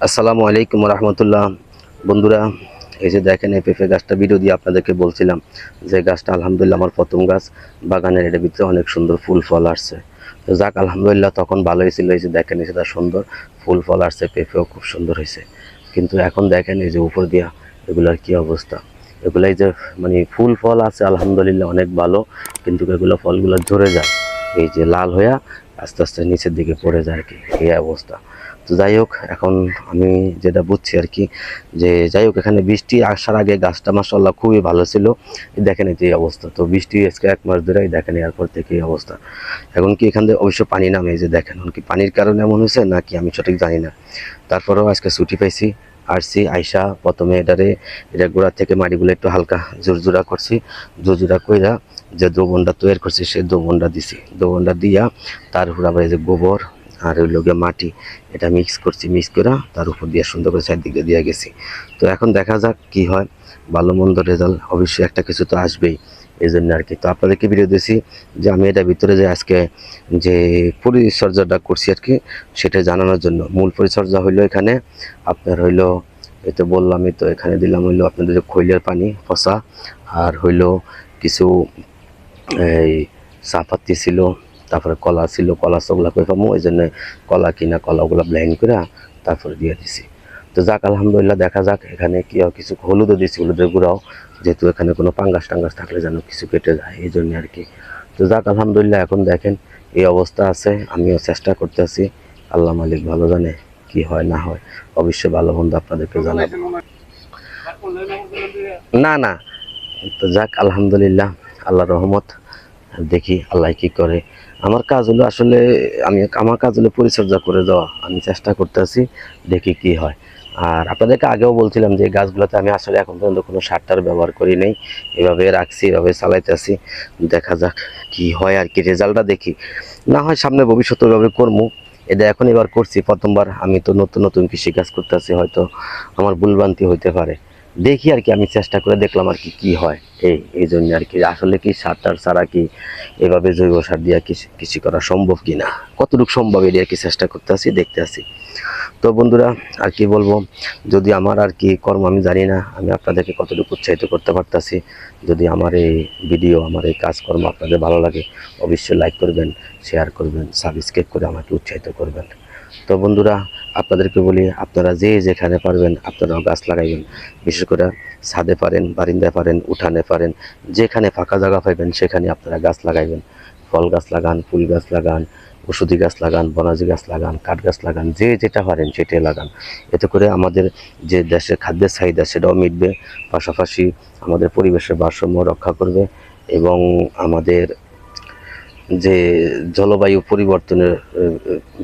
আসসালামু আলাইকুম রহমতুল্লাহ। বন্ধুরা, এই যে দেখেন এই পেঁপে গাছটা ভিডিও দিয়ে আপনাদেরকে বলছিলাম যে গাছটা আলহামদুলিল্লাহ আমার প্রথম গাছ বাগানের, এর ভিতরে অনেক সুন্দর ফুল ফল আসছে। তো যাক আলহামদুলিল্লাহ, তখন ভালোই ছিল। এই যে দেখেন সেটা সুন্দর ফুল ফল আসছে, পেঁপেও খুব সুন্দর হয়েছে। কিন্তু এখন দেখেন এই যে উপর দিয়া এগুলার কি অবস্থা। এগুলাই যে মানে ফুল ফল আছে আলহামদুলিল্লাহ অনেক ভালো, কিন্তু এগুলো ফলগুলো ঝরে যায়, এই যে লাল হইয়া আস্তে আস্তে নিচের দিকে পড়ে যায় আর কি, এই অবস্থা। তো যাই হোক, এখন আমি যেটা বুঝছি আর কি, যে যাই হোক এখানে বৃষ্টি আসার আগে গাছটা মাশাআল্লাহ খুবই ভালো ছিল। দেখেন এই যে এই অবস্থা, তো বৃষ্টি আজকে 1 মাস ধরেই দেখেন, এরপর থেকে এই অবস্থা। এখন কি এখান থেকে অবশ্য পানি নামে, এই যে দেখেন এখন কি পানির কারণে এমন হয়েছে নাকি আমি সঠিক জানি না। তারপরেও আজকে ছুটি পাইছি, আসছি আইসা প্রথমে এটা গোড়া থেকে মাটিগুলো একটু হালকা জোরজোড়া করছি, জোরজোড়া কইরা যে দ্রবণটা তৈরি করছি সেই দ্রবণটা দিছি, দ্রবণটা দিয়া তার উপর আবার এই যে গোবর আর ওই লোকে মাটি, এটা মিক্স করছি, মিক্স করে তার উপর দিয়ে সুন্দর করে চারদিকে দিয়ে গেছি। তো এখন দেখা যাক কি হয়, ভালো মন্দ রেজাল্ট অবশ্যই একটা কিছু তো আসবেই, এই জন্য আর কি। তো আপনাদেরকে ভিডিও দিয়েছি যে আমি এটার ভিতরে যে আজকে যে পরিচর্যাটা করছি আর কি, সেটা জানানোর জন্য। মূল পরিচর্যা হইলো এখানে আপনার হইলো, এই তো বললামই, তো এখানে দিলাম হইলো আপনাদের যে খৈলের পানি পচা, আর হইলো কিছু এই চাপাতি ছিল, তারপরে কলা ছিল, কলা চগলা করে পাবো, ওই জন্য কলা কিনা কলা ওগুলো ব্লেন্ড করে তারপরে দিয়ে দিছি। তো যাক আলহামদুলিল্লাহ, দেখা যাক এখানে কি কিছু হলুদও দিছি, হলুদের গুঁড়াও, যেহেতু এখানে কোনো পাঙ্গাস টাঙ্গাস থাকলে যেন কিছু কেটে যায়, এই জন্য আর কি। তো যাক আলহামদুলিল্লাহ, এখন দেখেন এই অবস্থা আছে, আমিও চেষ্টা করতেছি, আল্লাহ মালিক ভালো জানে কি হয় না হয়, অবশ্যই ভালো মন্দ আপনাদেরকে জানাবো। না না, তো যাক আলহামদুলিল্লাহ, আল্লাহ রহমত, দেখি আল্লাহ কি করে। আমার কাজ হলো আসলে আমার কাজ হলো পরিচর্যা করে দেওয়া, আমি চেষ্টা করতেছি, দেখি কি হয়। আর আপনাদেরকে আগেও বলছিলাম যে গাছগুলোতে আমি আসলে এখন পর্যন্ত কোনো সার টার ব্যবহার করি নাই, এভাবে রাখছি, এভাবে চালাইতেছি, দেখা যাক কি হয় আর কি, রেজাল্টটা দেখি, না হয় সামনে ভবিষ্যতে এভাবে করবো। এটা এখন এবার করছি প্রথমবার, আমি তো নতুন নতুন কৃষিকাজ করতেছি, হয়তো আমার ভুলভ্রান্তি হইতে পারে, দেখি আর কি, আমি চেষ্টা করে দেখলাম আর কি কি হয়। এই জন্য আর কি, আসলে কি সার টার ছাড়া কি এভাবে জৈব সার দিয়ে কৃষি করা সম্ভব কিনা, কতটুকু সম্ভব এটি আর কি চেষ্টা করতে আছি, দেখতে আছি। তো বন্ধুরা, আর কি বলবো, যদি আমার আর কি কর্ম আমি জানি না আমি আপনাদেরকে কতটুকু উৎসাহিত করতে পারতাছি। যদি আমার এই ভিডিও, আমার এই কাজকর্ম আপনাদের ভালো লাগে, অবশ্যই লাইক করবেন, শেয়ার করবেন, সাবস্ক্রাইব করে আমাকে উৎসাহিত করবেন। তো বন্ধুরা, আপনাদেরকে বলি, আপনারা যে যেখানে পারবেন আপনারাও গাছ লাগাইবেন, বিশেষ করে ছাদে পারেন, বারিন্দায় পারেন, উঠানে পারেন, যেখানে ফাঁকা জায়গা পাইবেন সেখানে আপনারা গাছ লাগাইবেন। ফল গাছ লাগান, ফুল গাছ লাগান, ওষুধি গাছ লাগান, বনাজি গাছ লাগান, কাঠ গাছ লাগান, যে যেটা পারেন সেটাই লাগান। এতে করে আমাদের যে দেশের খাদ্যের চাহিদা সেটাও মিটবে, পাশাপাশি আমাদের পরিবেশের ভারসাম্য রক্ষা করবে, এবং আমাদের যে জলবায়ু পরিবর্তনের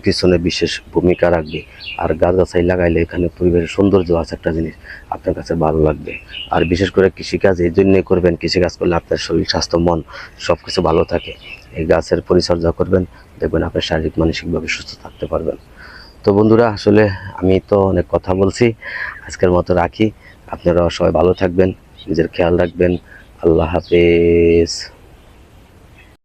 পিছনে বিশেষ ভূমিকা রাখবে। আর গাছগাছালি লাগাইলে এখানে পরিবেশের সৌন্দর্য আছে একটা জিনিস, আপনার কাছে ভালো লাগবে। আর বিশেষ করে কৃষিকাজ এই জন্যই করবেন, কৃষিকাজ করলে আপনার শরীর স্বাস্থ্য মন সব কিছু ভালো থাকে। এই গাছের পরিচর্যা করবেন, দেখবেন আপনি শারীরিক মানসিকভাবে সুস্থ থাকতে পারবেন। তো বন্ধুরা, আসলে আমি তো অনেক কথা বলছি, আজকের মতো রাখি। আপনারা সবাই ভালো থাকবেন, নিজের খেয়াল রাখবেন। আল্লাহ হাফেজ।